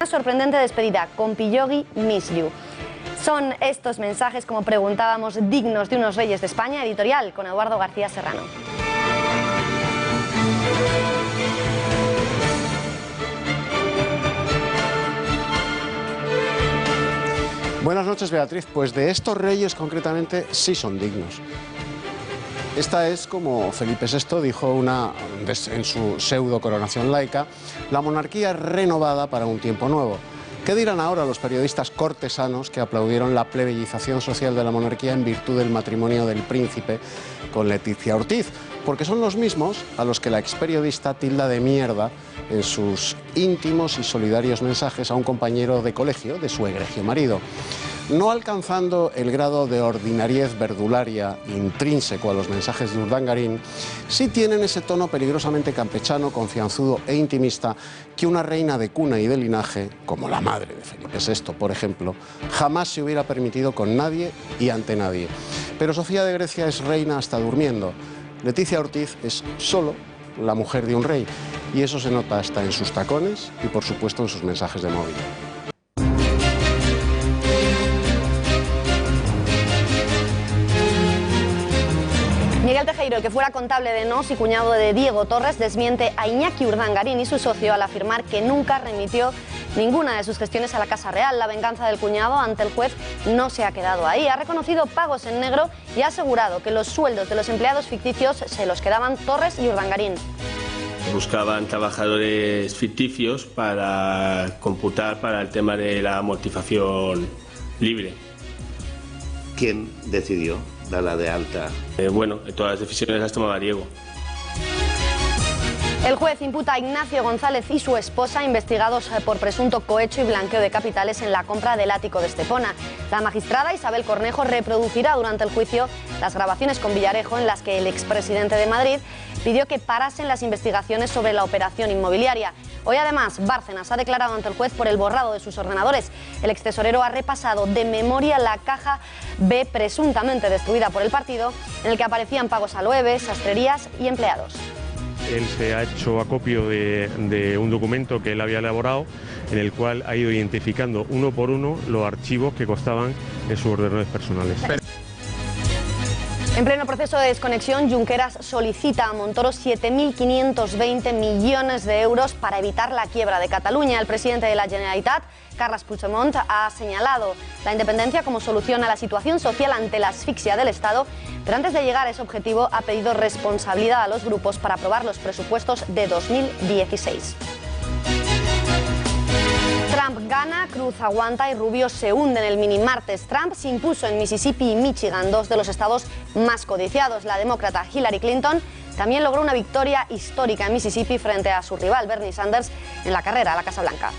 una sorprendente despedida con Pillogi Miss You. ¿Son estos mensajes, como preguntábamos, dignos de unos reyes de España? Editorial con Eduardo García Serrano. Buenas noches, Beatriz. Pues de estos reyes concretamente sí son dignos. Esta es, como Felipe VI dijo en su pseudo coronación laica, la monarquía renovada para un tiempo nuevo. ¿Qué dirán ahora los periodistas cortesanos que aplaudieron la plebeyización social de la monarquía en virtud del matrimonio del príncipe con Leticia Ortiz? Porque son los mismos a los que la experiodista tilda de mierda en sus íntimos y solidarios mensajes a un compañero de colegio de su egregio marido. No alcanzando el grado de ordinariez verdularia intrínseco a los mensajes de Urdangarín, sí tienen ese tono peligrosamente campechano, confianzudo e intimista que una reina de cuna y de linaje, como la madre de Felipe VI, por ejemplo, jamás se hubiera permitido con nadie y ante nadie. Pero Sofía de Grecia es reina hasta durmiendo. Leticia Ortiz es solo la mujer de un rey, y eso se nota hasta en sus tacones y, por supuesto, en sus mensajes de móvil. Miguel Tejero, el que fuera contable de Nos y cuñado de Diego Torres, desmiente a Iñaki Urdangarín y su socio al afirmar que nunca remitió ninguna de sus gestiones a la Casa Real. La venganza del cuñado ante el juez no se ha quedado ahí. Ha reconocido pagos en negro y ha asegurado que los sueldos de los empleados ficticios se los quedaban Torres y Urdangarín. Buscaban trabajadores ficticios para computar para el tema de la amortización libre. ¿Quién decidió darla de alta? Bueno, todas las decisiones las tomaba Diego. El juez imputa a Ignacio González y su esposa, investigados por presunto cohecho y blanqueo de capitales en la compra del ático de Estepona. La magistrada Isabel Cornejo reproducirá durante el juicio las grabaciones con Villarejo en las que el expresidente de Madrid pidió que parasen las investigaciones sobre la operación inmobiliaria. Hoy además Bárcenas ha declarado ante el juez por el borrado de sus ordenadores. El extesorero ha repasado de memoria la caja B presuntamente destruida por el partido, en el que aparecían pagos a Loewe, sastrerías y empleados. Él se ha hecho acopio de un documento que él había elaborado, en el cual ha ido identificando uno por uno los archivos que constaban en sus ordenadores personales. En pleno proceso de desconexión, Junqueras solicita a Montoro 7.520 millones de euros para evitar la quiebra de Cataluña. El presidente de la Generalitat, Carles Puigdemont, ha señalado la independencia como solución a la situación social ante la asfixia del Estado, pero antes de llegar a ese objetivo ha pedido responsabilidad a los grupos para aprobar los presupuestos de 2016. Trump gana, Cruz aguanta y Rubio se hunde en el mini martes. Trump se impuso en Mississippi y Michigan, dos de los estados más codiciados. La demócrata Hillary Clinton también logró una victoria histórica en Mississippi frente a su rival Bernie Sanders en la carrera a la Casa Blanca.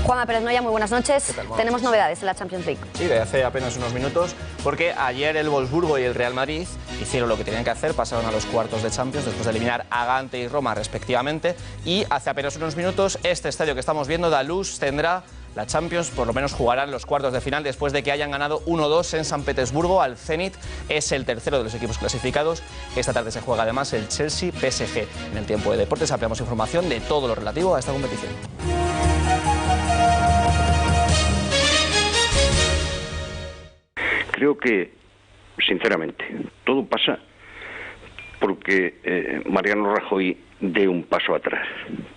Juanma Pérez Noya, muy buenas noches. Tenemos novedades en la Champions League. Sí, de hace apenas unos minutos, porque ayer el Wolfsburgo y el Real Madrid hicieron lo que tenían que hacer, pasaron a los cuartos de Champions después de eliminar a Gante y Roma respectivamente, y hace apenas unos minutos este estadio que estamos viendo, Daluz, tendrá la Champions, por lo menos jugarán los cuartos de final después de que hayan ganado 1-2 en San Petersburgo al Zenit. Es el tercero de los equipos clasificados. Esta tarde se juega además el Chelsea-PSG. En el tiempo de deportes ampliamos información de todo lo relativo a esta competición. Creo que, sinceramente, todo pasa porque Mariano Rajoy dé un paso atrás,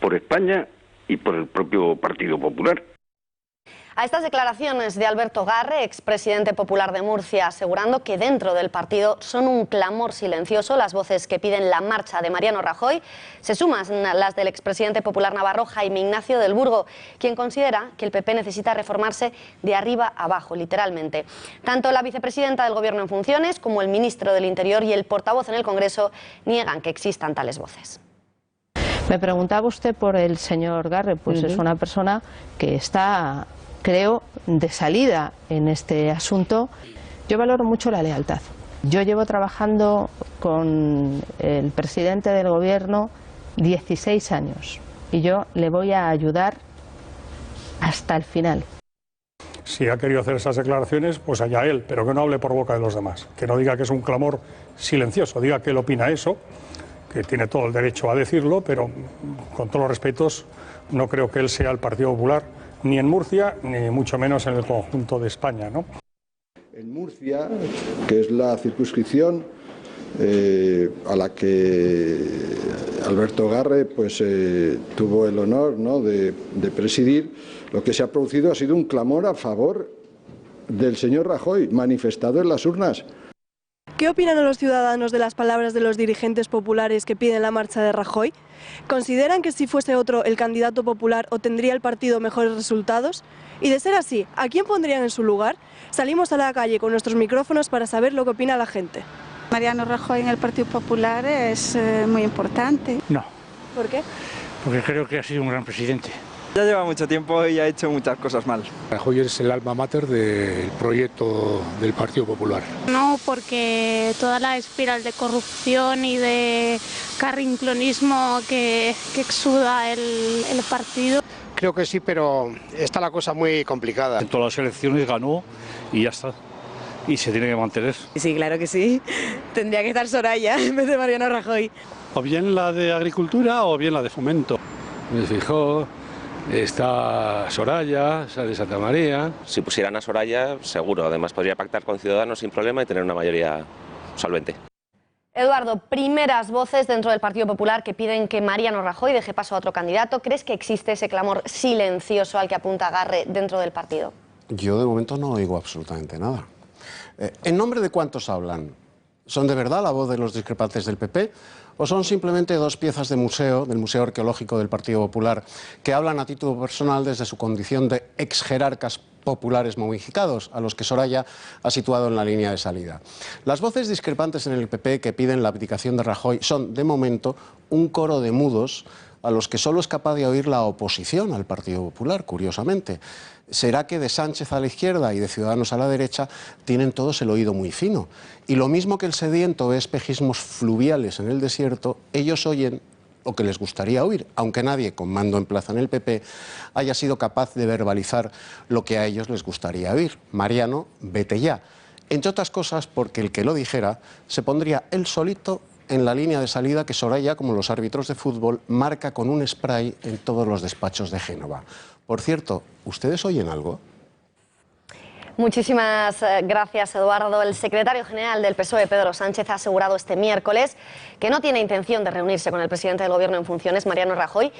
por España y por el propio Partido Popular. A estas declaraciones de Alberto Garre, expresidente popular de Murcia, asegurando que dentro del partido son un clamor silencioso las voces que piden la marcha de Mariano Rajoy, se suman las del expresidente popular navarro Jaime Ignacio del Burgo, quien considera que el PP necesita reformarse de arriba abajo, literalmente. Tanto la vicepresidenta del Gobierno en funciones como el ministro del Interior y el portavoz en el Congreso niegan que existan tales voces. Me preguntaba usted por el señor Garre, pues es una persona que está, creo, de salida en este asunto. Yo valoro mucho la lealtad. Yo llevo trabajando con el presidente del Gobierno 16 años y yo le voy a ayudar hasta el final. Si ha querido hacer esas declaraciones, pues allá él, pero que no hable por boca de los demás, que no diga que es un clamor silencioso, diga que él opina eso que tiene todo el derecho a decirlo, pero con todos los respetos, no creo que él sea el Partido Popular, ni en Murcia, ni mucho menos en el conjunto de España, ¿no? En Murcia, que es la circunscripción a la que Alberto Garre pues, tuvo el honor, ¿no?, de presidir, lo que se ha producido ha sido un clamor a favor del señor Rajoy, manifestado en las urnas. ¿Qué opinan los ciudadanos de las palabras de los dirigentes populares que piden la marcha de Rajoy? ¿Consideran que si fuese otro el candidato popular obtendría el partido mejores resultados? Y de ser así, ¿a quién pondrían en su lugar? Salimos a la calle con nuestros micrófonos para saber lo que opina la gente. Mariano Rajoy en el Partido Popular es muy importante. No. ¿Por qué? Porque creo que ha sido un gran presidente. Ya lleva mucho tiempo y ha hecho muchas cosas mal. Rajoy es el alma mater del proyecto del Partido Popular. No, porque toda la espiral de corrupción y de carrinclonismo que exuda el partido. Creo que sí, pero está la cosa muy complicada. En todas las elecciones ganó y ya está. Y se tiene que mantener. Sí, claro que sí. Tendría que estar Soraya en vez de Mariano Rajoy. O bien la de Agricultura o bien la de Fomento. Me fijó, está Soraya, sale Santa María. Si pusieran a Soraya, seguro. Además podría pactar con Ciudadanos sin problema y tener una mayoría solvente. Eduardo, primeras voces dentro del Partido Popular que piden que Mariano Rajoy deje paso a otro candidato. ¿Crees que existe ese clamor silencioso al que apunta Garre dentro del partido? Yo de momento no oigo absolutamente nada. ¿En nombre de cuántos hablan? ¿Son de verdad la voz de los discrepantes del PP? ¿O son simplemente dos piezas de museo, del Museo Arqueológico del Partido Popular, que hablan a título personal desde su condición de ex jerarcas populares momificados, a los que Soraya ha situado en la línea de salida? Las voces discrepantes en el PP que piden la abdicación de Rajoy son, de momento, un coro de mudos a los que solo es capaz de oír la oposición al Partido Popular, curiosamente. ¿Será que de Sánchez a la izquierda y de Ciudadanos a la derecha tienen todos el oído muy fino? Y lo mismo que el sediento ve espejismos fluviales en el desierto, ellos oyen lo que les gustaría oír, aunque nadie con mando en plaza en el PP haya sido capaz de verbalizar lo que a ellos les gustaría oír. Mariano, vete ya. Entre otras cosas porque el que lo dijera se pondría él solito en la línea de salida que Soraya, como los árbitros de fútbol, marca con un spray en todos los despachos de Génova. Por cierto, ¿ustedes oyen algo? Muchísimas gracias, Eduardo. El secretario general del PSOE, Pedro Sánchez, ha asegurado este miércoles que no tiene intención de reunirse con el presidente del Gobierno en funciones, Mariano Rajoy,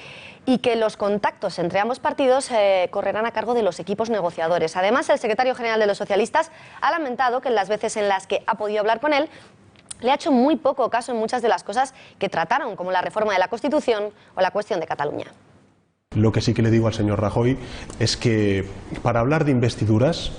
y que los contactos entre ambos partidos correrán a cargo de los equipos negociadores. Además, el secretario general de los socialistas ha lamentado que en las veces en las que ha podido hablar con él, le ha hecho muy poco caso en muchas de las cosas que trataron, como la reforma de la Constitución o la cuestión de Cataluña. Lo que sí que le digo al señor Rajoy es que para hablar de investiduras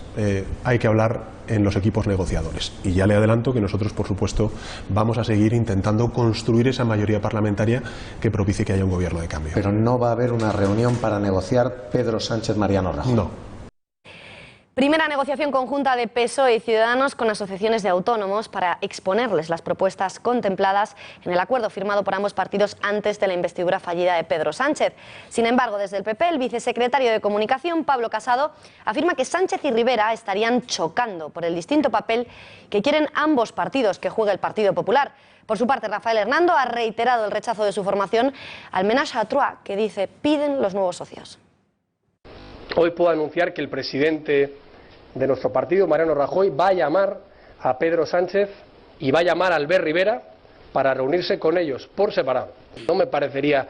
hay que hablar en los equipos negociadores. Y ya le adelanto que nosotros, por supuesto, vamos a seguir intentando construir esa mayoría parlamentaria que propicie que haya un gobierno de cambio. Pero no va a haber una reunión para negociar Pedro Sánchez-Mariano Rajoy. No. Primera negociación conjunta de PSOE y Ciudadanos con asociaciones de autónomos para exponerles las propuestas contempladas en el acuerdo firmado por ambos partidos antes de la investidura fallida de Pedro Sánchez. Sin embargo, desde el PP, el vicesecretario de Comunicación, Pablo Casado, afirma que Sánchez y Rivera estarían chocando por el distinto papel que quieren ambos partidos que juegue el Partido Popular. Por su parte, Rafael Hernando ha reiterado el rechazo de su formación al ménage à trois, que dice piden los nuevos socios. Hoy puedo anunciar que el presidente de nuestro partido, Mariano Rajoy, va a llamar a Pedro Sánchez y va a llamar a Albert Rivera para reunirse con ellos por separado. No me parecería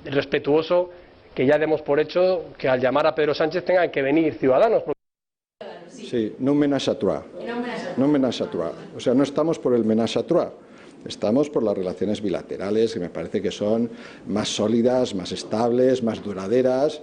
respetuoso que ya demos por hecho que al llamar a Pedro Sánchez tengan que venir Ciudadanos. Sí, no un ménage à trois. No un ménage à trois. O sea, no estamos por el ménage à trois. Estamos por las relaciones bilaterales, que me parece que son más sólidas, más estables, más duraderas.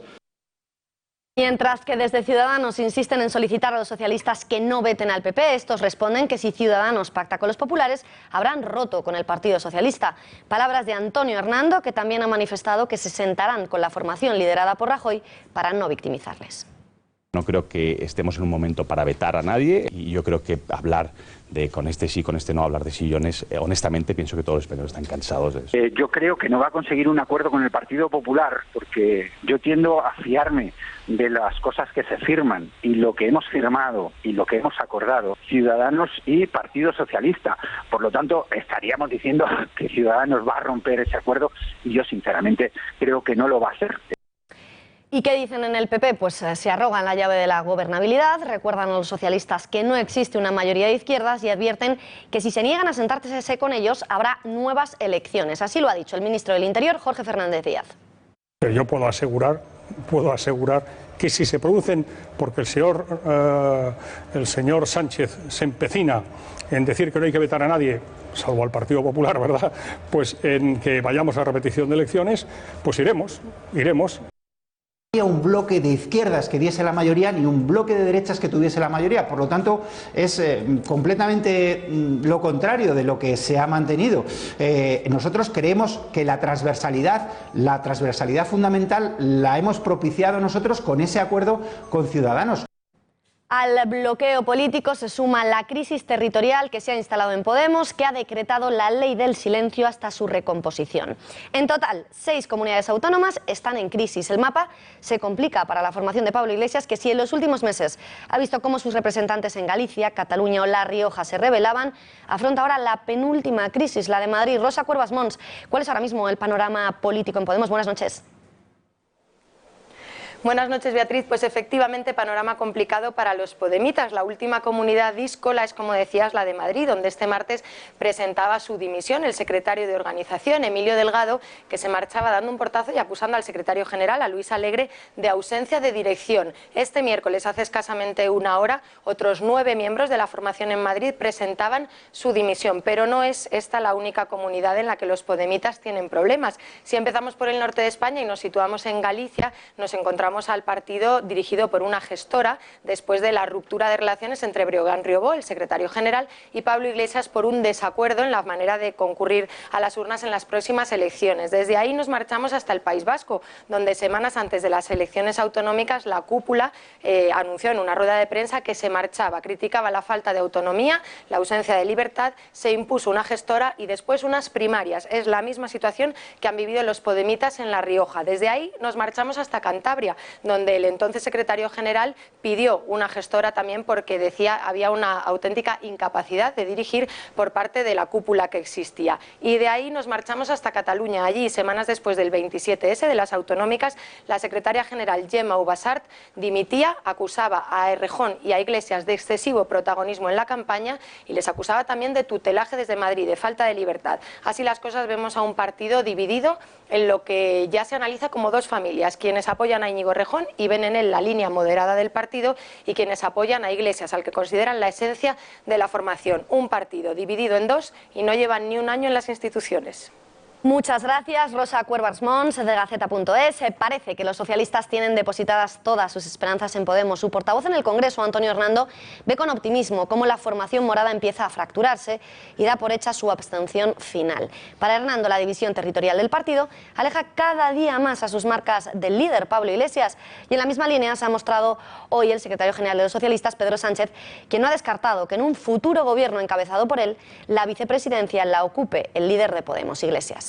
Mientras que desde Ciudadanos insisten en solicitar a los socialistas que no veten al PP, estos responden que si Ciudadanos pacta con los populares, habrán roto con el Partido Socialista. Palabras de Antonio Hernando, que también ha manifestado que se sentarán con la formación liderada por Rajoy para no victimizarles. No creo que estemos en un momento para vetar a nadie y yo creo que hablar de con este sí, con este no, hablar de sillones, honestamente pienso que todos los españoles están cansados de eso. Yo creo que no va a conseguir un acuerdo con el Partido Popular porque yo tiendo a fiarme de las cosas que se firman y lo que hemos firmado y lo que hemos acordado Ciudadanos y Partido Socialista. Por lo tanto, estaríamos diciendo que Ciudadanos va a romper ese acuerdo y yo sinceramente creo que no lo va a hacer. ¿Y qué dicen en el PP? Pues se arrogan la llave de la gobernabilidad, recuerdan a los socialistas que no existe una mayoría de izquierdas y advierten que si se niegan a sentarse con ellos habrá nuevas elecciones. Así lo ha dicho el ministro del Interior, Jorge Fernández Díaz. Yo puedo asegurar que si se producen, porque el señor Sánchez se empecina en decir que no hay que vetar a nadie, salvo al Partido Popular, ¿verdad?, pues en que vayamos a repetición de elecciones, pues iremos. No había un bloque de izquierdas que diese la mayoría ni un bloque de derechas que tuviese la mayoría, por lo tanto es completamente lo contrario de lo que se ha mantenido. Nosotros creemos que la transversalidad fundamental la hemos propiciado nosotros con ese acuerdo con Ciudadanos. Al bloqueo político se suma la crisis territorial que se ha instalado en Podemos, que ha decretado la ley del silencio hasta su recomposición. En total, 6 comunidades autónomas están en crisis. El mapa se complica para la formación de Pablo Iglesias, que si en los últimos meses ha visto cómo sus representantes en Galicia, Cataluña o La Rioja se rebelaban, afronta ahora la penúltima crisis, la de Madrid. Rosa Cuervas Mons, ¿cuál es ahora mismo el panorama político en Podemos? Buenas noches. Buenas noches, Beatriz. Pues efectivamente, panorama complicado para los podemitas. La última comunidad díscola es, como decías, la de Madrid, donde este martes presentaba su dimisión el secretario de organización, Emilio Delgado, que se marchaba dando un portazo y acusando al secretario general, a Luis Alegre, de ausencia de dirección. Este miércoles, hace escasamente una hora, otros 9 miembros de la formación en Madrid presentaban su dimisión. Pero no es esta la única comunidad en la que los podemitas tienen problemas. Si empezamos por el norte de España y nos situamos en Galicia, nos encontramos al partido dirigido por una gestora después de la ruptura de relaciones entre Breogán Riobó, el secretario general, y Pablo Iglesias por un desacuerdo en la manera de concurrir a las urnas en las próximas elecciones. Desde ahí nos marchamos hasta el País Vasco, donde semanas antes de las elecciones autonómicas la cúpula anunció en una rueda de prensa que se marchaba, criticaba la falta de autonomía, la ausencia de libertad, se impuso una gestora y después unas primarias. Es la misma situación que han vivido los podemitas en La Rioja. Desde ahí nos marchamos hasta Cantabria, donde el entonces secretario general pidió una gestora también porque decía había una auténtica incapacidad de dirigir por parte de la cúpula que existía. Y de ahí nos marchamos hasta Cataluña. Allí, semanas después del 27S de las autonómicas, la secretaria general Gemma Ubasart dimitía, acusaba a Errejón y a Iglesias de excesivo protagonismo en la campaña y les acusaba también de tutelaje desde Madrid, de falta de libertad. Así las cosas, vemos a un partido dividido en lo que ya se analiza como 2 familias, quienes apoyan a Íñigo Errejón y ven en él la línea moderada del partido, y quienes apoyan a Iglesias, al que consideran la esencia de la formación. Un partido dividido en 2 y no llevan ni un año en las instituciones. Muchas gracias, Rosa Cuervas Mons, de Gaceta.es. Parece que los socialistas tienen depositadas todas sus esperanzas en Podemos. Su portavoz en el Congreso, Antonio Hernando, ve con optimismo cómo la formación morada empieza a fracturarse y da por hecha su abstención final. Para Hernando, la división territorial del partido aleja cada día más a sus marcas del líder, Pablo Iglesias. Y en la misma línea se ha mostrado hoy el secretario general de los socialistas, Pedro Sánchez, quien no ha descartado que en un futuro gobierno encabezado por él, la vicepresidencia la ocupe el líder de Podemos, Iglesias.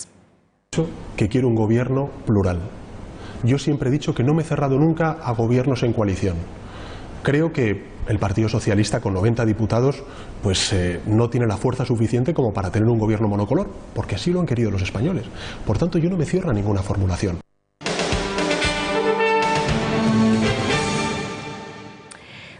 Que quiero un gobierno plural. Yo siempre he dicho que no me he cerrado nunca a gobiernos en coalición. Creo que el Partido Socialista, con 90 diputados, pues no tiene la fuerza suficiente como para tener un gobierno monocolor, porque así lo han querido los españoles. Por tanto, yo no me cierro a ninguna formulación.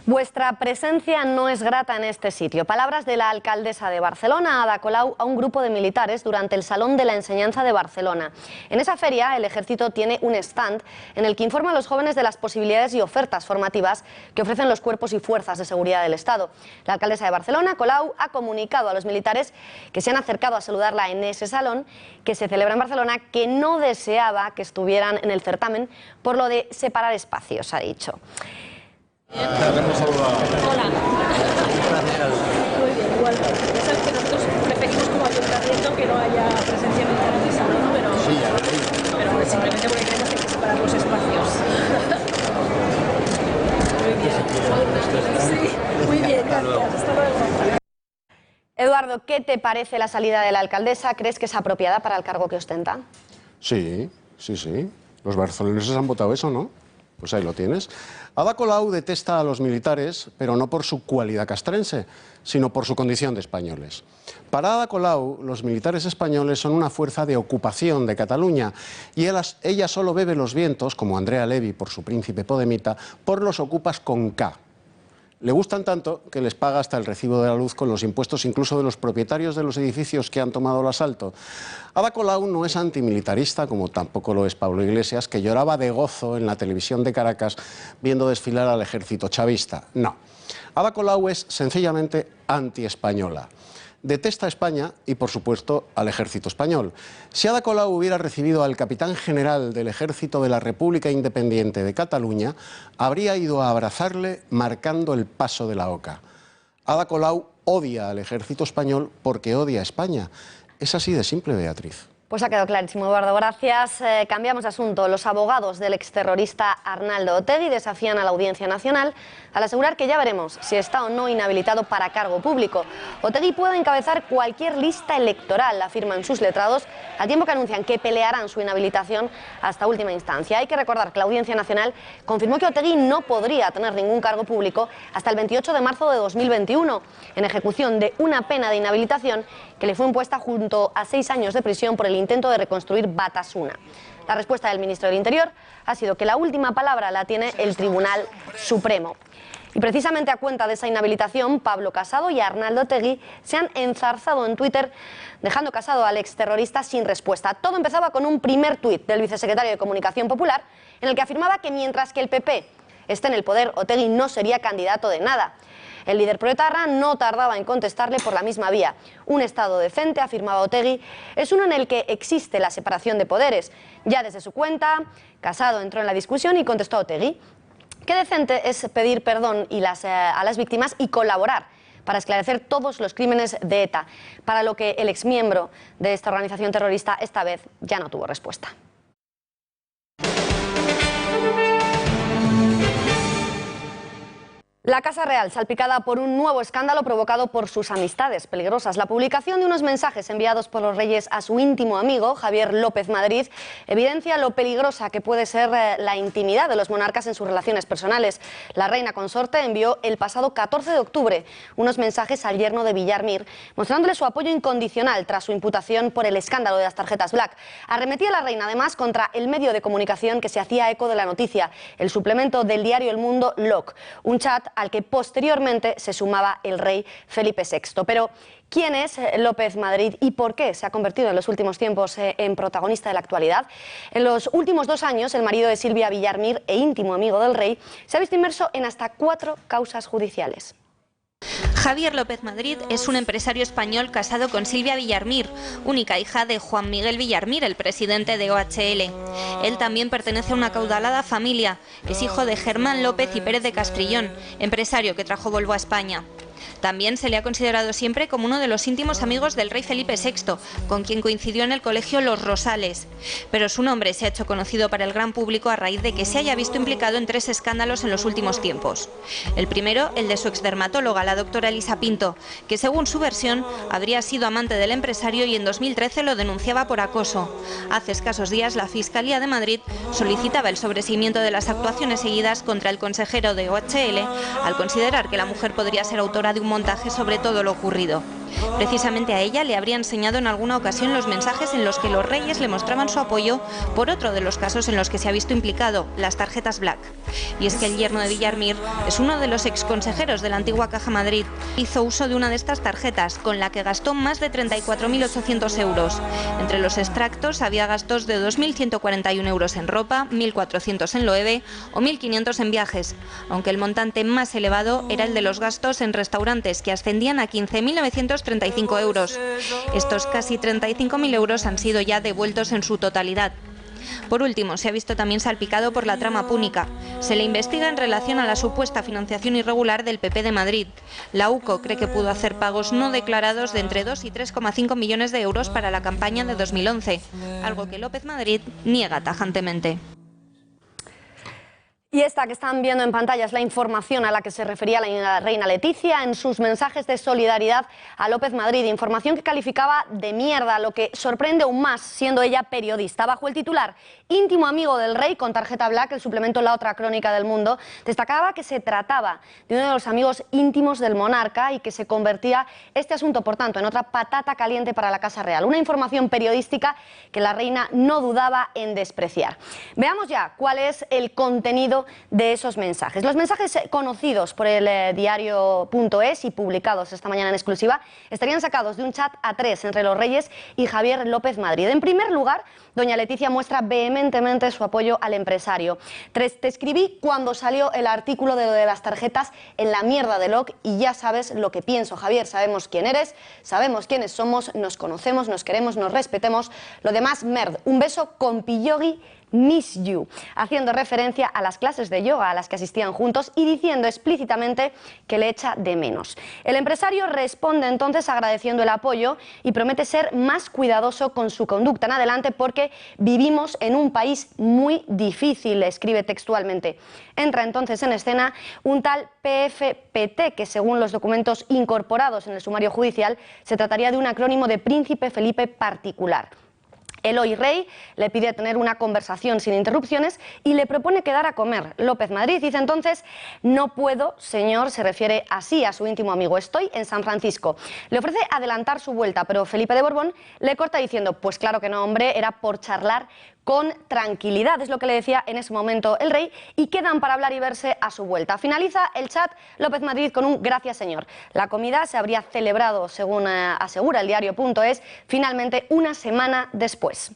Vuestra presencia no es grata en este sitio. Palabras de la alcaldesa de Barcelona, Ada Colau, a un grupo de militares durante el Salón de la Enseñanza de Barcelona. En esa feria, el Ejército tiene un stand en el que informa a los jóvenes de las posibilidades y ofertas formativas que ofrecen los cuerpos y fuerzas de seguridad del Estado. La alcaldesa de Barcelona, Colau, ha comunicado a los militares que se han acercado a saludarla en ese salón que se celebra en Barcelona, que no deseaba que estuvieran en el certamen por lo de separar espacios, ha dicho. Hola. Muy bien, igual. Ya sabes que nosotros preferimos como ayuntamiento que no haya presencia militar en el salón, ¿no? Pero, sí, pero simplemente porque creemos que hay que separar los espacios. Eduardo, ¿qué te parece la salida de la alcaldesa? ¿Crees que es apropiada para el cargo que ostenta? Sí. Los barceloneses han votado eso, ¿no? Pues ahí lo tienes. Ada Colau detesta a los militares, pero no por su cualidad castrense, sino por su condición de españoles. Para Ada Colau, los militares españoles son una fuerza de ocupación de Cataluña y ella solo bebe los vientos, como Andrea Levy por su príncipe podemita, por los ocupas con K. Le gustan tanto que les paga hasta el recibo de la luz con los impuestos incluso de los propietarios de los edificios que han tomado el asalto. Ada Colau no es antimilitarista, como tampoco lo es Pablo Iglesias, que lloraba de gozo en la televisión de Caracas viendo desfilar al ejército chavista. No. Ada Colau es sencillamente antiespañola. Detesta a España y, por supuesto, al ejército español. Si Ada Colau hubiera recibido al capitán general del ejército de la República Independiente de Cataluña, habría ido a abrazarle marcando el paso de la oca. Ada Colau odia al ejército español porque odia a España. Es así de simple, Beatriz. Pues ha quedado clarísimo, Eduardo, gracias. Cambiamos de asunto. Los abogados del exterrorista Arnaldo Otegi desafían a la Audiencia Nacional al asegurar que ya veremos si está o no inhabilitado para cargo público. Otegi puede encabezar cualquier lista electoral, afirman sus letrados, al tiempo que anuncian que pelearán su inhabilitación hasta última instancia. Hay que recordar que la Audiencia Nacional confirmó que Otegi no podría tener ningún cargo público hasta el 28 de marzo de 2021, en ejecución de una pena de inhabilitación que le fue impuesta junto a 6 años de prisión por el intento de reconstruir Batasuna. La respuesta del ministro del Interior ha sido que la última palabra la tiene el Tribunal Supremo. Y precisamente a cuenta de esa inhabilitación, Pablo Casado y Arnaldo Otegi se han enzarzado en Twitter, dejando Casado al exterrorista sin respuesta. Todo empezaba con un primer tuit del vicesecretario de Comunicación Popular, en el que afirmaba que mientras que el PP esté en el poder, Otegi no sería candidato de nada. El líder proetarra no tardaba en contestarle por la misma vía. Un Estado decente, afirmaba Otegi, es uno en el que existe la separación de poderes. Ya desde su cuenta, Casado entró en la discusión y contestó a Otegi: qué decente es pedir perdón a las víctimas y colaborar para esclarecer todos los crímenes de ETA, para lo que el exmiembro de esta organización terrorista esta vez ya no tuvo respuesta. La Casa Real, salpicada por un nuevo escándalo provocado por sus amistades peligrosas. La publicación de unos mensajes enviados por los reyes a su íntimo amigo, Javier López Madrid, evidencia lo peligrosa que puede ser la intimidad de los monarcas en sus relaciones personales. La reina consorte envió el pasado 14 de octubre unos mensajes al yerno de Villarmir, mostrándole su apoyo incondicional tras su imputación por el escándalo de las tarjetas Black. Arremetía la reina además contra el medio de comunicación que se hacía eco de la noticia, el suplemento del diario El Mundo, LOC, un chat al que posteriormente se sumaba el rey Felipe VI. Pero, ¿quién es López Madrid y por qué se ha convertido en los últimos tiempos en protagonista de la actualidad? En los últimos 2 años, el marido de Silvia Villarmir e íntimo amigo del rey se ha visto inmerso en hasta 4 causas judiciales. Javier López Madrid es un empresario español casado con Silvia Villarmir, única hija de Juan Miguel Villarmir, el presidente de OHL. Él también pertenece a una acaudalada familia. Es hijo de Germán López y Pérez de Castrillón, empresario que trajo Volvo a España. También se le ha considerado siempre como uno de los íntimos amigos del rey Felipe VI, con quien coincidió en el colegio Los Rosales. Pero su nombre se ha hecho conocido para el gran público a raíz de que se haya visto implicado en 3 escándalos en los últimos tiempos. El primero, el de su exdermatóloga, la doctora Elisa Pinto, que según su versión habría sido amante del empresario y en 2013 lo denunciaba por acoso. Hace escasos días la Fiscalía de Madrid solicitaba el sobreseimiento de las actuaciones seguidas contra el consejero de OHL al considerar que la mujer podría ser autora de un montaje sobre todo lo ocurrido. Precisamente a ella le habría enseñado en alguna ocasión los mensajes en los que los reyes le mostraban su apoyo por otro de los casos en los que se ha visto implicado, las tarjetas Black. Y es que el yerno de Villarmir es uno de los exconsejeros de la antigua Caja Madrid. Hizo uso de una de estas tarjetas, con la que gastó más de 34.800 euros. Entre los extractos había gastos de 2.141 euros en ropa, 1.400 en Loewe o 1.500 en viajes, aunque el montante más elevado era el de los gastos en restaurantes, que ascendían a 15.935 euros. Estos casi 35.000 euros han sido ya devueltos en su totalidad. Por último, se ha visto también salpicado por la trama púnica. Se le investiga en relación a la supuesta financiación irregular del PP de Madrid. La UCO cree que pudo hacer pagos no declarados de entre 2 y 3,5 millones de euros para la campaña de 2011, algo que López Madrid niega tajantemente. Y esta que están viendo en pantalla es la información a la que se refería la reina Leticia en sus mensajes de solidaridad a López Madrid. Información que calificaba de mierda, lo que sorprende aún más siendo ella periodista. Bajo el titular "Íntimo amigo del rey", con tarjeta black, el suplemento La Otra Crónica del Mundo destacaba que se trataba de uno de los amigos íntimos del monarca y que se convertía este asunto, por tanto, en otra patata caliente para la Casa Real. Una información periodística que la reina no dudaba en despreciar. Veamos ya cuál es el contenido de esos mensajes. Los mensajes conocidos por el diario.es y publicados esta mañana en exclusiva estarían sacados de un chat a tres entre los reyes y Javier López Madrid. En primer lugar, doña Leticia muestra vehementemente su apoyo al empresario. Te escribí cuando salió el artículo de lo de las tarjetas en la mierda de Locke y ya sabes lo que pienso, Javier. Sabemos quién eres, sabemos quiénes somos, nos conocemos, nos queremos, nos respetemos. Lo demás, merd. Un beso con Pillogi. Miss you, haciendo referencia a las clases de yoga a las que asistían juntos y diciendo explícitamente que le echa de menos. El empresario responde entonces agradeciendo el apoyo y promete ser más cuidadoso con su conducta en adelante porque vivimos en un país muy difícil, escribe textualmente. Entra entonces en escena un tal PFPT que, según los documentos incorporados en el sumario judicial, se trataría de un acrónimo de Príncipe Felipe Particular. El hoy rey le pide tener una conversación sin interrupciones y le propone quedar a comer. López Madrid dice entonces: no puedo, señor, se refiere así a su íntimo amigo, estoy en San Francisco. Le ofrece adelantar su vuelta, pero Felipe de Borbón le corta diciendo: pues claro que no, hombre, era por charlar con tranquilidad, es lo que le decía en ese momento el rey, y quedan para hablar y verse a su vuelta. Finaliza el chat López Madrid con un gracias, señor. La comida se habría celebrado, según asegura el diario.es, finalmente una semana después.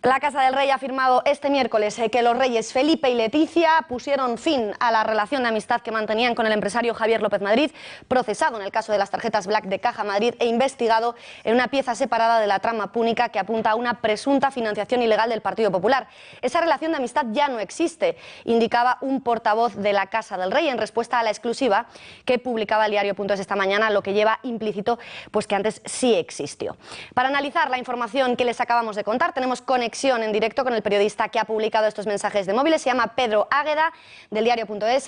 La Casa del Rey ha afirmado este miércoles que los reyes Felipe y Leticia pusieron fin a la relación de amistad que mantenían con el empresario Javier López Madrid, procesado en el caso de las tarjetas Black de Caja Madrid e investigado en una pieza separada de la trama púnica que apunta a una presunta financiación ilegal del Partido Popular. Esa relación de amistad ya no existe, indicaba un portavoz de la Casa del Rey en respuesta a la exclusiva que publicaba el diario.es esta mañana, lo que lleva implícito pues que antes sí existió. Para analizar la información que les acabamos de contar, tenemos conexión en directo con el periodista que ha publicado estos mensajes de móviles. Se llama Pedro Águeda, del diario.es.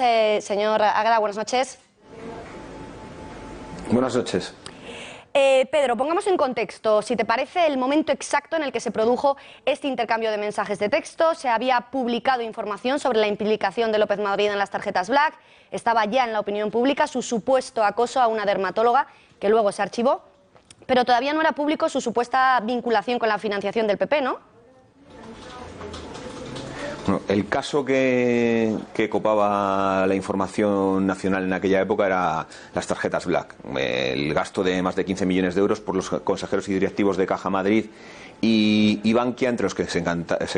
Señor Águeda, buenas noches. Buenas noches. Pedro, pongamos en contexto, si te parece, el momento exacto en el que se produjo este intercambio de mensajes de texto. Se había publicado información sobre la implicación de López Madrid en las tarjetas Black. Estaba ya en la opinión pública su supuesto acoso a una dermatóloga, que luego se archivó. Pero todavía no era público su supuesta vinculación con la financiación del PP, ¿no? Bueno, el caso que copaba la información nacional en aquella época era las tarjetas Black. El gasto de más de 15 millones de euros por los consejeros y directivos de Caja Madrid y Bankia, entre los que se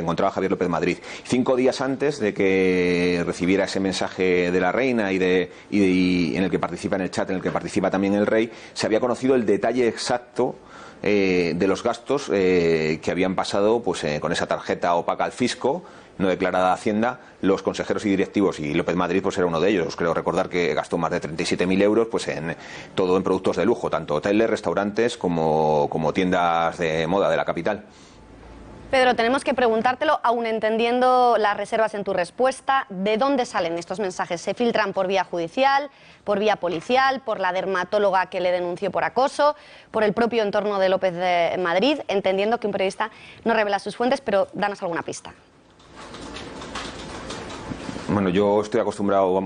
encontraba Javier López Madrid. 5 días antes de que recibiera ese mensaje de la reina y en el que participa, en el chat en el que participa también el rey, se había conocido el detalle exacto de los gastos que habían pasado pues, con esa tarjeta opaca al fisco, no declarada a Hacienda, los consejeros y directivos, y López Madrid pues era uno de ellos. Os creo recordar que gastó más de 37.000 euros pues todo en productos de lujo, tanto hoteles, restaurantes como tiendas de moda de la capital. Pedro, tenemos que preguntártelo, aun entendiendo las reservas en tu respuesta, ¿de dónde salen estos mensajes? ¿Se filtran por vía judicial, por vía policial, por la dermatóloga que le denunció por acoso, por el propio entorno de López de Madrid? Entendiendo que un periodista no revela sus fuentes, pero danos alguna pista. Bueno, yo estoy acostumbrado,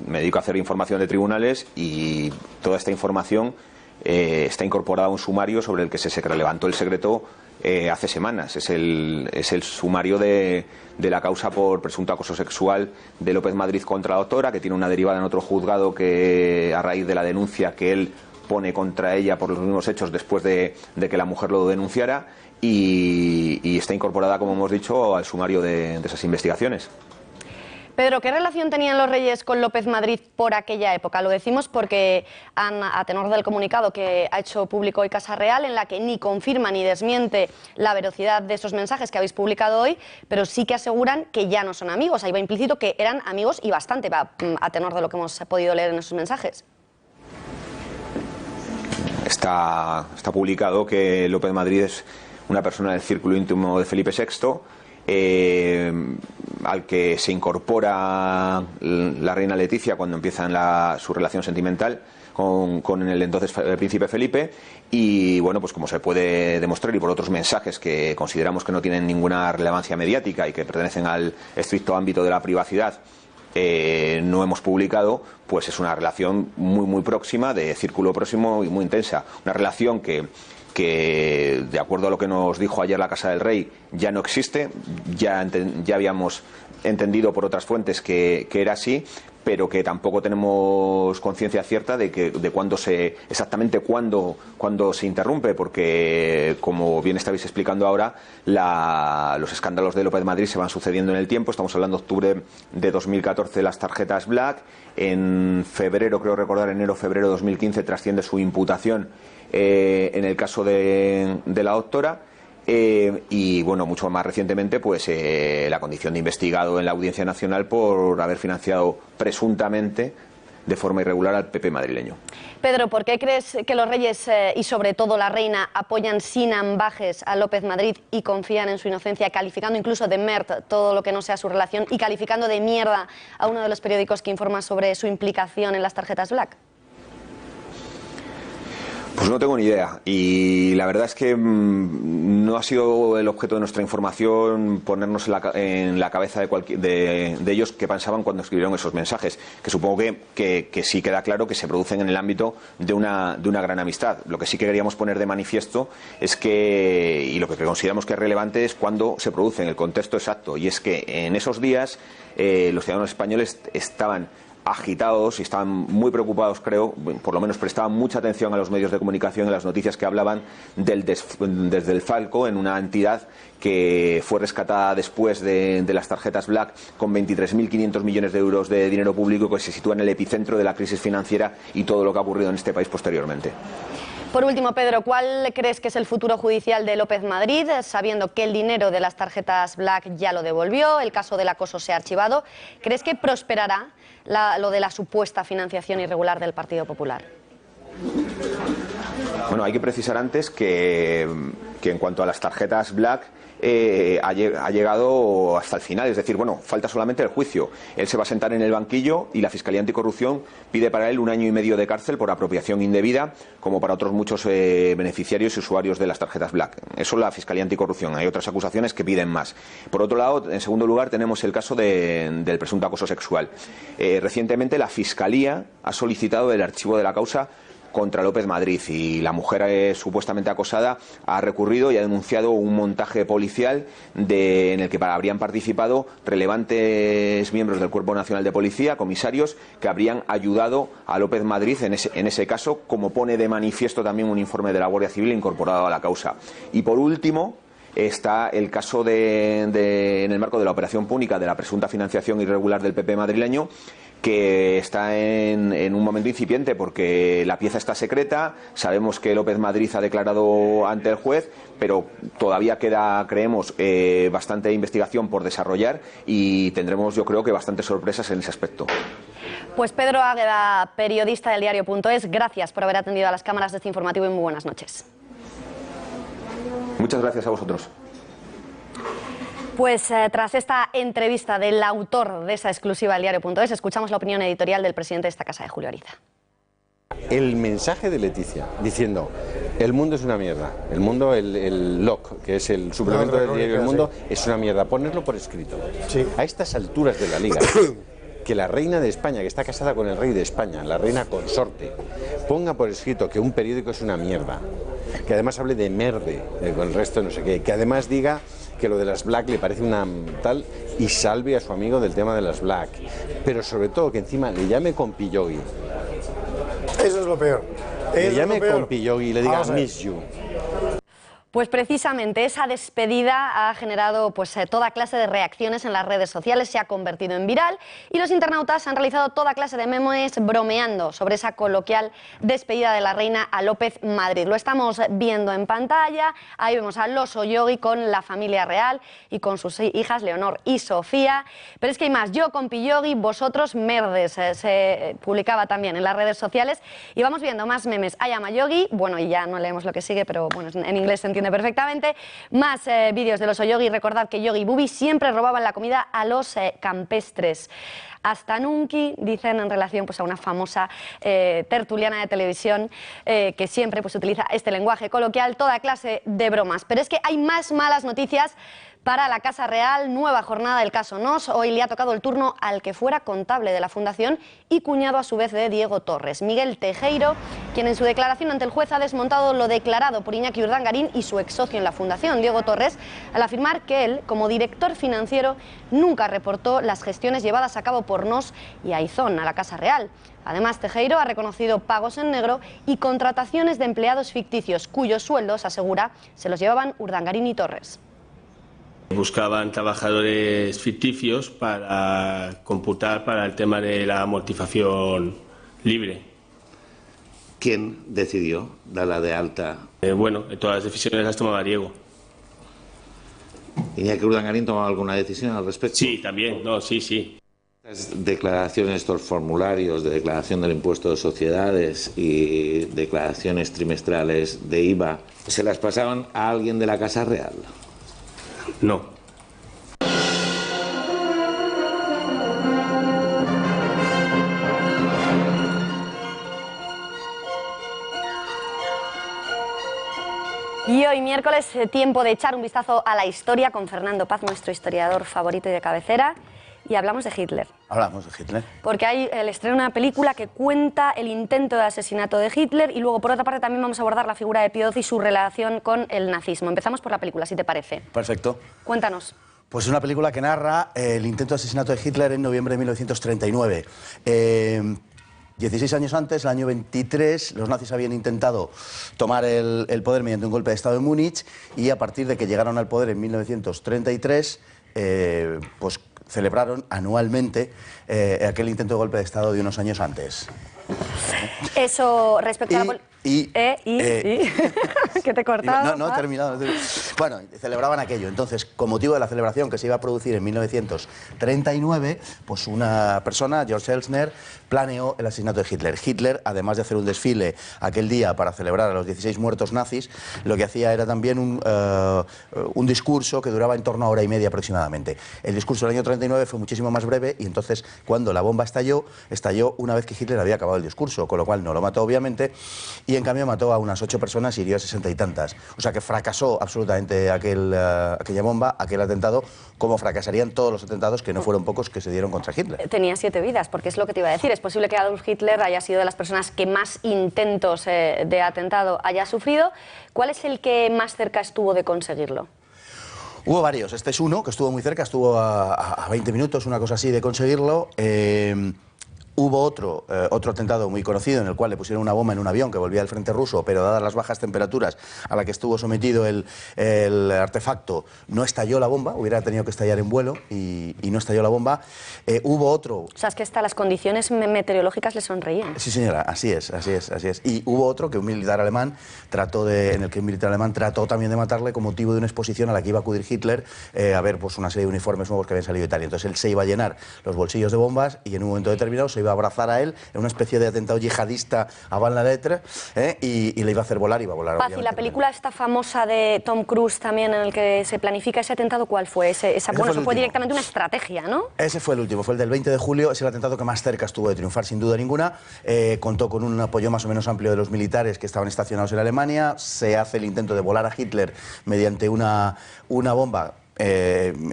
me dedico a hacer información de tribunales y toda esta información está incorporada a un sumario sobre el que se levantó el secreto hace semanas. Es el sumario de la causa por presunto acoso sexual de López Madrid contra la doctora, que tiene una derivada en otro juzgado que a raíz de la denuncia que él pone contra ella por los mismos hechos después de que la mujer lo denunciara y está incorporada, como hemos dicho, al sumario de esas investigaciones. Pedro, ¿qué relación tenían los reyes con López Madrid por aquella época? Lo decimos porque, a tenor del comunicado que ha hecho público hoy Casa Real, en la que ni confirma ni desmiente la veracidad de esos mensajes que habéis publicado hoy, pero sí que aseguran que ya no son amigos. Ahí va implícito que eran amigos y bastante, a tenor de lo que hemos podido leer en esos mensajes. Está publicado que López Madrid es una persona del círculo íntimo de Felipe VI al que se incorpora la reina Leticia cuando empiezan su relación sentimental con el entonces príncipe Felipe. Y bueno, pues como se puede demostrar y por otros mensajes que consideramos que no tienen ninguna relevancia mediática y que pertenecen al estricto ámbito de la privacidad, no hemos publicado, pues es una relación muy próxima, de círculo próximo y muy intensa. Una relación que de acuerdo a lo que nos dijo ayer la Casa del Rey ya no existe, ya habíamos entendido por otras fuentes que era así, pero que tampoco tenemos conciencia cierta de exactamente cuándo se interrumpe, porque como bien estabais explicando ahora, los escándalos de López Madrid se van sucediendo en el tiempo. Estamos hablando de octubre de 2014, las tarjetas Black. En febrero, creo recordar, enero-febrero de 2015 trasciende su imputación en el caso de la doctora. Y bueno, mucho más recientemente, pues la condición de investigado en la Audiencia Nacional por haber financiado presuntamente de forma irregular al PP madrileño. Pedro, ¿por qué crees que los reyes y sobre todo la reina apoyan sin ambajes a López Madrid y confían en su inocencia, calificando incluso de merd todo lo que no sea su relación y calificando de mierda a uno de los periódicos que informa sobre su implicación en las tarjetas Black? Pues no tengo ni idea, y la verdad es que no ha sido el objeto de nuestra información ponernos en la cabeza de ellos qué pensaban cuando escribieron esos mensajes, que supongo que sí queda claro que se producen en el ámbito de una gran amistad. Lo que sí que queríamos poner de manifiesto es que, y lo que consideramos que es relevante, es cuando se produce en el contexto exacto, y es que en esos días los ciudadanos españoles estaban agitados y estaban muy preocupados, creo, por lo menos prestaban mucha atención a los medios de comunicación, a las noticias que hablaban desde el Falco, en una entidad que fue rescatada después de las tarjetas Black con 23.500 millones de euros de dinero público, que se sitúa en el epicentro de la crisis financiera y todo lo que ha ocurrido en este país posteriormente. Por último, Pedro, ¿cuál crees que es el futuro judicial de López Madrid, sabiendo que el dinero de las tarjetas Black ya lo devolvió, el caso del acoso se ha archivado? ¿Crees que prosperará lo de la supuesta financiación irregular del Partido Popular? Bueno, hay que precisar antes que en cuanto a las tarjetas Black, ha llegado hasta el final, es decir, bueno, falta solamente el juicio. Él se va a sentar en el banquillo y la Fiscalía Anticorrupción pide para él 1 año y medio de cárcel por apropiación indebida, como para otros muchos beneficiarios y usuarios de las tarjetas Black. Eso es la Fiscalía Anticorrupción. Hay otras acusaciones que piden más. Por otro lado, en segundo lugar, tenemos el caso del presunto acoso sexual. Recientemente la Fiscalía ha solicitado el archivo de la causa contra López Madrid, y la mujer supuestamente acosada ha recurrido y ha denunciado un montaje policial en el que habrían participado relevantes miembros del Cuerpo Nacional de Policía, comisarios, que habrían ayudado a López Madrid en ese caso, como pone de manifiesto también un informe de la Guardia Civil incorporado a la causa. Y por último está el caso en el marco de la operación púnica de la presunta financiación irregular del PP madrileño, que está en un momento incipiente porque la pieza está secreta. Sabemos que López Madrid ha declarado ante el juez, pero todavía queda, creemos, bastante investigación por desarrollar, y tendremos, yo creo, que bastantes sorpresas en ese aspecto. Pues Pedro Águeda, periodista del diario.es, gracias por haber atendido a las cámaras de este informativo y muy buenas noches. Muchas gracias a vosotros. Pues tras esta entrevista del autor de esa exclusiva del diario.es, escuchamos la opinión editorial del presidente de esta casa, de Julio Ariza. El mensaje de Leticia diciendo: el mundo es una mierda, el mundo, el LOC, que es el suplemento del diario El Mundo, es una mierda, ponerlo por escrito. Sí. A estas alturas de la liga, que la reina de España, que está casada con el rey de España, la reina consorte, ponga por escrito que un periódico es una mierda, que además hable de merde con el resto no sé qué, que además diga que lo de las Black le parece una tal, y salve a su amigo del tema de las Black, pero sobre todo que encima le llame compillogi. Eso es lo peor. Le llame compillogi y le diga miss you. Pues precisamente esa despedida ha generado toda clase de reacciones en las redes sociales, se ha convertido en viral, y los internautas han realizado toda clase de memes bromeando sobre esa coloquial despedida de la reina a López Madrid. Lo estamos viendo en pantalla, ahí vemos al oso Yogi con la familia real y con sus hijas Leonor y Sofía, pero es que hay más: yo con Pillogi, vosotros merdes, se publicaba también en las redes sociales, y vamos viendo más memes. I am a Yogi, bueno, y ya no leemos lo que sigue, pero bueno, en inglés se entiende entiende perfectamente. Más vídeos del oso Yogi. Recordad que Yogi y Bubi siempre robaban la comida a los campestres. Hasta nunca, dicen en relación pues, a una famosa tertuliana de televisión que siempre pues, utiliza este lenguaje coloquial, toda clase de bromas. Pero es que hay más malas noticias para la Casa Real. Nueva jornada del caso Nos. Hoy le ha tocado el turno al que fuera contable de la Fundación y cuñado a su vez de Diego Torres, Miguel Tejero, quien en su declaración ante el juez ha desmontado lo declarado por Iñaki Urdangarín y su ex socio en la Fundación, Diego Torres, al afirmar que él, como director financiero, nunca reportó las gestiones llevadas a cabo por Nos y Aizón a la Casa Real. Además, Tejero ha reconocido pagos en negro y contrataciones de empleados ficticios, cuyos sueldos, asegura, se los llevaban Urdangarín y Torres. Buscaban trabajadores ficticios para computar para el tema de la amortización libre. ¿Quién decidió darla de alta? Bueno, todas las decisiones las tomaba Diego. ¿Iñaki Urdangarín tomaba alguna decisión al respecto? Sí, también, no, sí. Las declaraciones, estos formularios de declaración del impuesto de sociedades y declaraciones trimestrales de IVA, ¿se las pasaban a alguien de la Casa Real? No. Y hoy miércoles, tiempo de echar un vistazo a la historia con Fernando Paz, nuestro historiador favorito y de cabecera, y hablamos de Hitler. Hablamos de Hitler. Porque hay el estreno de una película que cuenta el intento de asesinato de Hitler y luego, por otra parte, también vamos a abordar la figura de Pío XII y su relación con el nazismo. Empezamos por la película, si te parece. Perfecto. Cuéntanos. Pues es una película que narra el intento de asesinato de Hitler en noviembre de 1939. 16 años antes, el año 23, los nazis habían intentado tomar el poder mediante un golpe de Estado en Múnich y a partir de que llegaron al poder en 1933, pues celebraron anualmente aquel intento de golpe de Estado de unos años antes. Eso respecto a la ¿Qué te he cortado? No, he terminado. Bueno, celebraban aquello. Entonces, con motivo de la celebración que se iba a producir en 1939, pues una persona, George Elsner, planeó el asesinato de Hitler. Hitler, además de hacer un desfile aquel día para celebrar a los 16 muertos nazis, lo que hacía era también un discurso que duraba en torno a hora y media aproximadamente. El discurso del año 39 fue muchísimo más breve y entonces, cuando la bomba estalló una vez que Hitler había acabado el discurso, con lo cual no lo mató, obviamente, y en cambio mató a unas 8 personas y hirió a 60 y tantas. O sea que fracasó absolutamente aquella bomba, aquel atentado, como fracasarían todos los atentados, que no fueron pocos, que se dieron contra Hitler. Tenía 7 vidas, porque es lo que te iba a decir. Es posible que Adolf Hitler haya sido de las personas que más intentos de atentado haya sufrido. ¿Cuál es el que más cerca estuvo de conseguirlo? Hubo varios. Este es uno que estuvo muy cerca, estuvo a 20 minutos, una cosa así, de conseguirlo. Hubo otro atentado muy conocido en el cual le pusieron una bomba en un avión que volvía del frente ruso, pero dadas las bajas temperaturas a la que estuvo sometido el artefacto, no estalló la bomba, hubiera tenido que estallar en vuelo y no estalló la bomba. Hubo otro... O sea, es que hasta las condiciones meteorológicas le sonreían. Sí, señora, así es. Y hubo otro que un militar alemán en el que un militar alemán trató también de matarle con motivo de una exposición a la que iba a acudir Hitler a ver pues, una serie de uniformes nuevos que habían salido de Italia. Entonces él se iba a llenar los bolsillos de bombas y en un momento determinado se iba a abrazar a él en una especie de atentado yihadista a van la letra y le iba a hacer volar, iba a volar. Paz, y la película esta famosa de Tom Cruise también en el que se planifica ese atentado, ¿cuál fue? Eso fue directamente una estrategia, ¿no? Ese fue el último, fue el del 20 de julio, es el atentado que más cerca estuvo de triunfar, sin duda ninguna. Contó con un apoyo más o menos amplio de los militares que estaban estacionados en Alemania. Se hace el intento de volar a Hitler mediante una bomba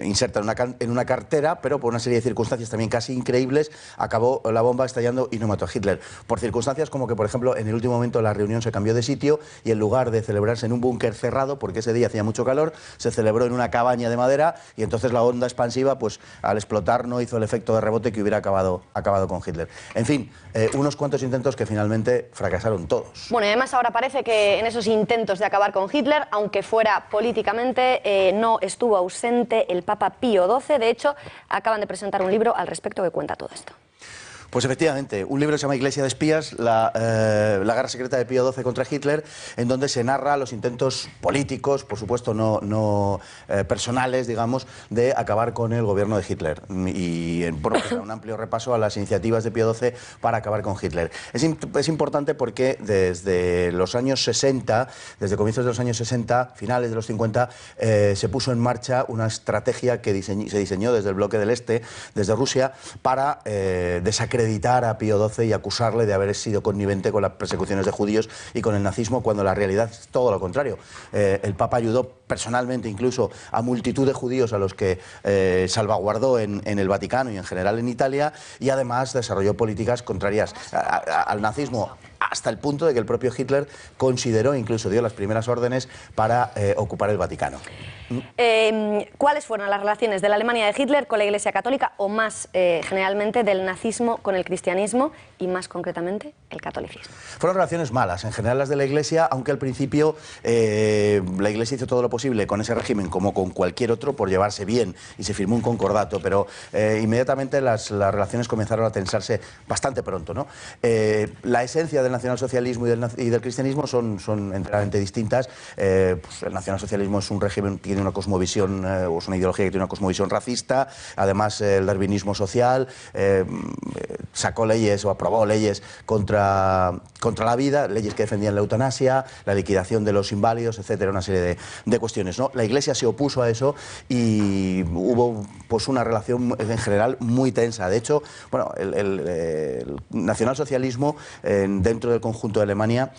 inserta en una cartera, pero por una serie de circunstancias también casi increíbles, acabó la bomba estallando y no mató a Hitler. Por circunstancias como que, por ejemplo, en el último momento la reunión se cambió de sitio y en lugar de celebrarse en un búnker cerrado, porque ese día hacía mucho calor, se celebró en una cabaña de madera y entonces la onda expansiva, pues al explotar, no hizo el efecto de rebote que hubiera acabado con Hitler. En fin, unos cuantos intentos que finalmente fracasaron todos. Bueno, y además ahora parece que en esos intentos de acabar con Hitler, aunque fuera políticamente, no estuvo ausente el Papa Pío XII. De hecho, acaban de presentar un libro al respecto que cuenta todo esto. Pues efectivamente, un libro que se llama Iglesia de espías, la guerra secreta de Pío XII contra Hitler, en donde se narra los intentos políticos, por supuesto no personales, digamos, de acabar con el gobierno de Hitler. Y bueno, pues, un amplio repaso a las iniciativas de Pío XII para acabar con Hitler. Es importante porque desde los años 60, desde comienzos de los años 60, finales de los 50, se puso en marcha una estrategia que se diseñó desde el bloque del Este, desde Rusia, para desacreditar a Pío XII y acusarle de haber sido connivente con las persecuciones de judíos y con el nazismo, cuando la realidad es todo lo contrario. El Papa ayudó personalmente incluso a multitud de judíos a los que salvaguardó en el Vaticano y en general en Italia, y además desarrolló políticas contrarias al nazismo, hasta el punto de que el propio Hitler consideró, incluso dio las primeras órdenes para ocupar el Vaticano. ¿Cuáles fueron las relaciones de la Alemania de Hitler con la Iglesia Católica, o más generalmente del nazismo con el cristianismo y más concretamente el catolicismo? Fueron relaciones malas, en general las de la Iglesia, aunque al principio la Iglesia hizo todo lo posible con ese régimen, como con cualquier otro, por llevarse bien, y se firmó un concordato, pero inmediatamente las relaciones comenzaron a tensarse bastante pronto, ¿no? La esencia del nacionalsocialismo y del cristianismo son enteramente distintas. Pues el nacionalsocialismo es un régimen que tiene una cosmovisión, o es una ideología que tiene una cosmovisión racista. Además, el darwinismo social sacó leyes o aprobó leyes contra la vida, leyes que defendían la eutanasia, la liquidación de los inválidos, etcétera, una serie de cuestiones, ¿no? La Iglesia se opuso a eso y hubo pues una relación en general muy tensa. De hecho, bueno, el nacionalsocialismo dentro del conjunto de Alemania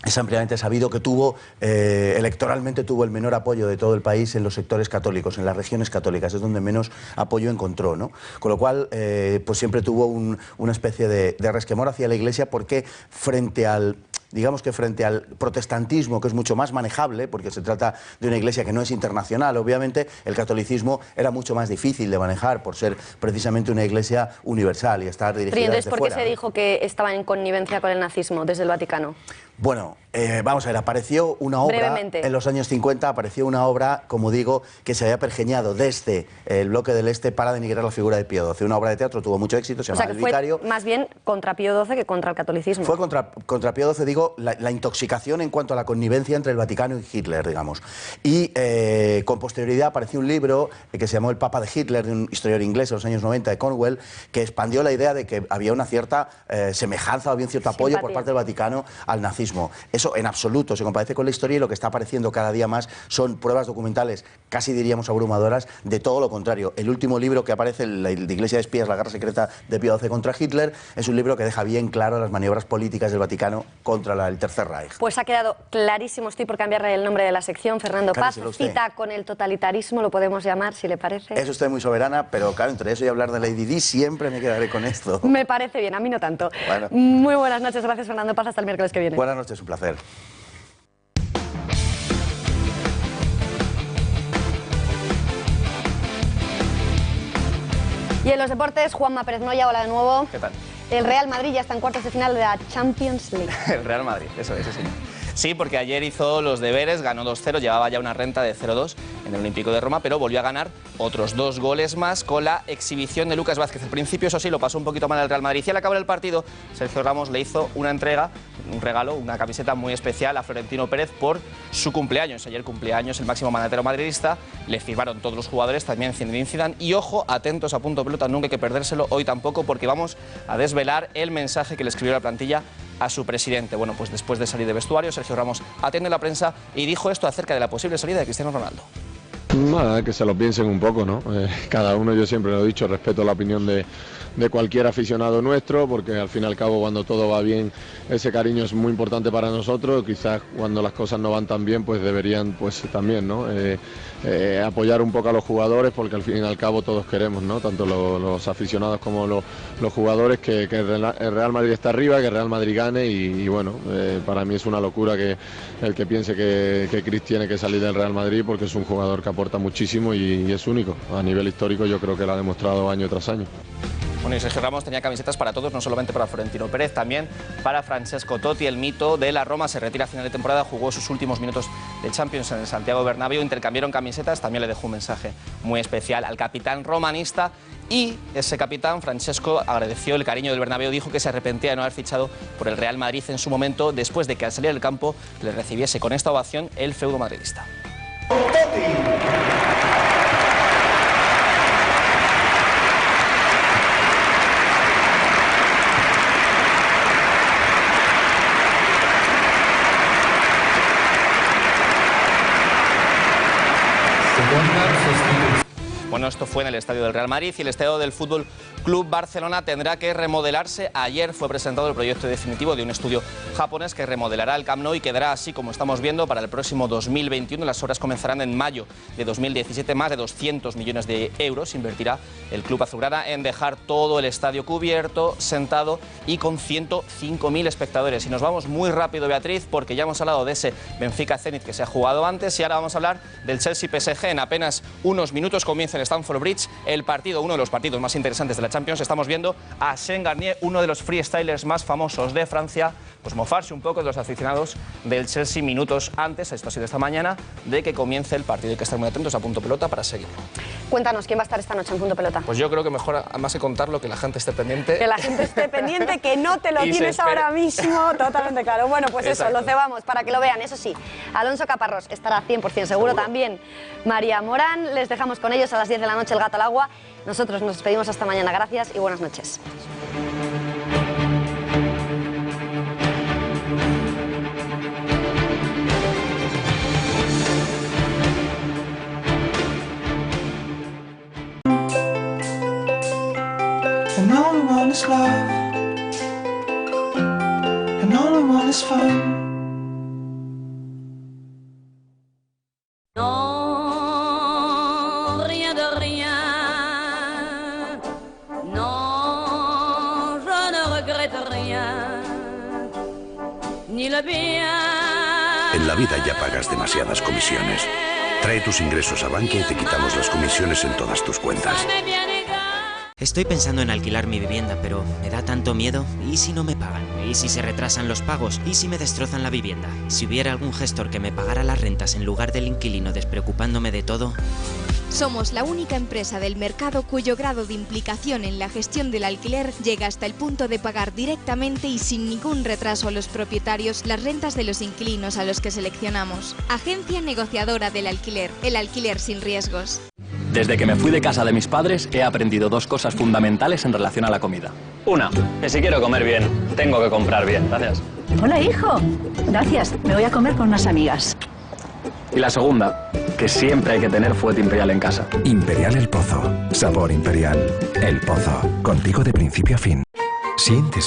es ampliamente sabido que electoralmente tuvo el menor apoyo de todo el país en los sectores católicos, en las regiones católicas, es donde menos apoyo encontró, ¿no? Con lo cual, pues siempre tuvo una especie de resquemor hacia la Iglesia, porque frente al protestantismo, que es mucho más manejable, porque se trata de una iglesia que no es internacional, obviamente, el catolicismo era mucho más difícil de manejar, por ser precisamente una iglesia universal y estar dirigida desde fuera. Entonces, ¿por qué se dijo que estaban en connivencia con el nazismo desde el Vaticano? Bueno, vamos a ver, apareció una obra, brevemente, en los años 50, apareció una obra, como digo, que se había pergeñado desde el bloque del Este para denigrar la figura de Pío XII. Una obra de teatro, tuvo mucho éxito, se llama El Vicario. Fue más bien contra Pío XII que contra el catolicismo. Fue contra Pío XII, digo, la intoxicación en cuanto a la connivencia entre el Vaticano y Hitler, digamos. Y con posterioridad apareció un libro que se llamó El Papa de Hitler, de un historiador inglés de los años 90, de Cornwell, que expandió la idea de que había una cierta semejanza, había un cierto apoyo por parte del Vaticano al nazismo. Eso en absoluto se compadece con la historia, y lo que está apareciendo cada día más son pruebas documentales, casi diríamos abrumadoras, de todo lo contrario. El último libro que aparece, la Iglesia de espías, la guerra secreta de Pío XII contra Hitler, es un libro que deja bien claro las maniobras políticas del Vaticano contra el Tercer Reich. Pues ha quedado clarísimo. Estoy por cambiarle el nombre de la sección. Fernando Paz, cita con el totalitarismo, lo podemos llamar, si le parece. Es usted muy soberana, pero claro, entre eso y hablar de Lady Di siempre me quedaré con esto. Me parece bien, a mí no tanto. Bueno. Muy buenas noches, gracias Fernando Paz, hasta el miércoles que viene. Buenas noches, un placer. Y en los deportes, Juanma Pérez Noya, hola de nuevo. ¿Qué tal? El Real Madrid ya está en cuartos de final de la Champions League. El Real Madrid, eso es, sí. Sí, porque ayer hizo los deberes, ganó 2-0, llevaba ya una renta de 0-2 en el Olímpico de Roma, pero volvió a ganar otros 2 goles más con la exhibición de Lucas Vázquez. Al principio, eso sí, lo pasó un poquito mal el Real Madrid, y al acabar el partido, Sergio Ramos le hizo una entrega, un regalo, una camiseta muy especial a Florentino Pérez por su cumpleaños. Ayer cumpleaños el máximo mandatero madridista, le firmaron todos los jugadores, también Zinedine Zidane, y ojo, atentos a Punto Pelota, nunca hay que perdérselo, hoy tampoco, porque vamos a desvelar el mensaje que le escribió la plantilla a su presidente. Bueno, pues después de salir de vestuario, Sergio Ramos atiende a la prensa y dijo esto acerca de la posible salida de Cristiano Ronaldo. Nada, que se lo piensen un poco, ¿no? Cada uno, yo siempre lo he dicho, respeto la opinión de cualquier aficionado nuestro, porque al fin y al cabo, cuando todo va bien, ese cariño es muy importante para nosotros. Quizás cuando las cosas no van tan bien, pues deberían, pues también, ¿no? Apoyar un poco a los jugadores, porque al fin y al cabo todos queremos, ¿no? Tanto los aficionados como los jugadores, que el Real Madrid está arriba, que el Real Madrid gane, y bueno, para mí es una locura que el que piense que Cris tiene que salir del Real Madrid, porque es un jugador que aporta muchísimo y es único. A nivel histórico yo creo que lo ha demostrado año tras año. Bueno, y Sergio Ramos tenía camisetas para todos, no solamente para Florentino Pérez, también para Francesco Totti, el mito de la Roma. Se retira a final de temporada, jugó sus últimos minutos de Champions en el Santiago Bernabéu, intercambiaron camisetas, también le dejó un mensaje muy especial al capitán romanista. Y ese capitán, Francesco, agradeció el cariño del Bernabéu, dijo que se arrepentía de no haber fichado por el Real Madrid en su momento, después de que al salir del campo le recibiese con esta ovación el feudo madridista. Bueno, esto fue en el estadio del Real Madrid y el estadio del Fútbol Club Barcelona tendrá que remodelarse. Ayer fue presentado el proyecto definitivo de un estudio japonés que remodelará el Camp Nou y quedará así como estamos viendo para el próximo 2021. Las obras comenzarán en mayo de 2017. Más de 200 millones de euros invertirá el club azulgrana en dejar todo el estadio cubierto, sentado y con 105.000 espectadores. Y nos vamos muy rápido, Beatriz, porque ya hemos hablado de ese Benfica-Zenit que se ha jugado antes y ahora vamos a hablar del Chelsea-PSG. En apenas unos minutos comienza en Stamford Bridge el partido, uno de los partidos más interesantes de la Champions. Estamos viendo a Sean Garnier, uno de los freestylers más famosos de Francia, pues mofarse un poco de los aficionados del Chelsea minutos antes, esto ha sido esta mañana, de que comience el partido. Hay que estar muy atentos a Punto Pelota para seguirlo. Cuéntanos, ¿quién va a estar esta noche en Punto Pelota? Pues yo creo que mejor, más que contarlo, que la gente esté pendiente. Que la gente esté pendiente, que no te lo tienes ahora mismo, totalmente claro. Bueno, pues Exacto. Eso, lo cebamos para que lo vean. Eso sí, Alonso Caparrós estará 100% seguro, también María Morán. Les dejamos con ellos a las 10 de la noche el gato al agua. Nosotros nos despedimos hasta mañana. Gracias y buenas noches. And all I want is love, and all I want is fun. Non, rien de rien. Non, je ne regrette rien. Ni le bien. En la vida ya pagas demasiadas comisiones. Trae tus ingresos a Bankia y te quitamos las comisiones en todas tus cuentas. Estoy pensando en alquilar mi vivienda, pero me da tanto miedo. ¿Y si no me pagan? ¿Y si se retrasan los pagos? ¿Y si me destrozan la vivienda? Si hubiera algún gestor que me pagara las rentas en lugar del inquilino despreocupándome de todo... Somos la única empresa del mercado cuyo grado de implicación en la gestión del alquiler llega hasta el punto de pagar directamente y sin ningún retraso a los propietarios las rentas de los inquilinos a los que seleccionamos. Agencia negociadora del alquiler, el alquiler sin riesgos. Desde que me fui de casa de mis padres he aprendido dos cosas fundamentales en relación a la comida. Una, que si quiero comer bien, tengo que comprar bien. Gracias. Hola, hijo. Gracias. Me voy a comer con unas amigas. Y la segunda, que siempre hay que tener fuete imperial en casa. Imperial El Pozo. Sabor imperial. El Pozo. Contigo de principio a fin. Sientes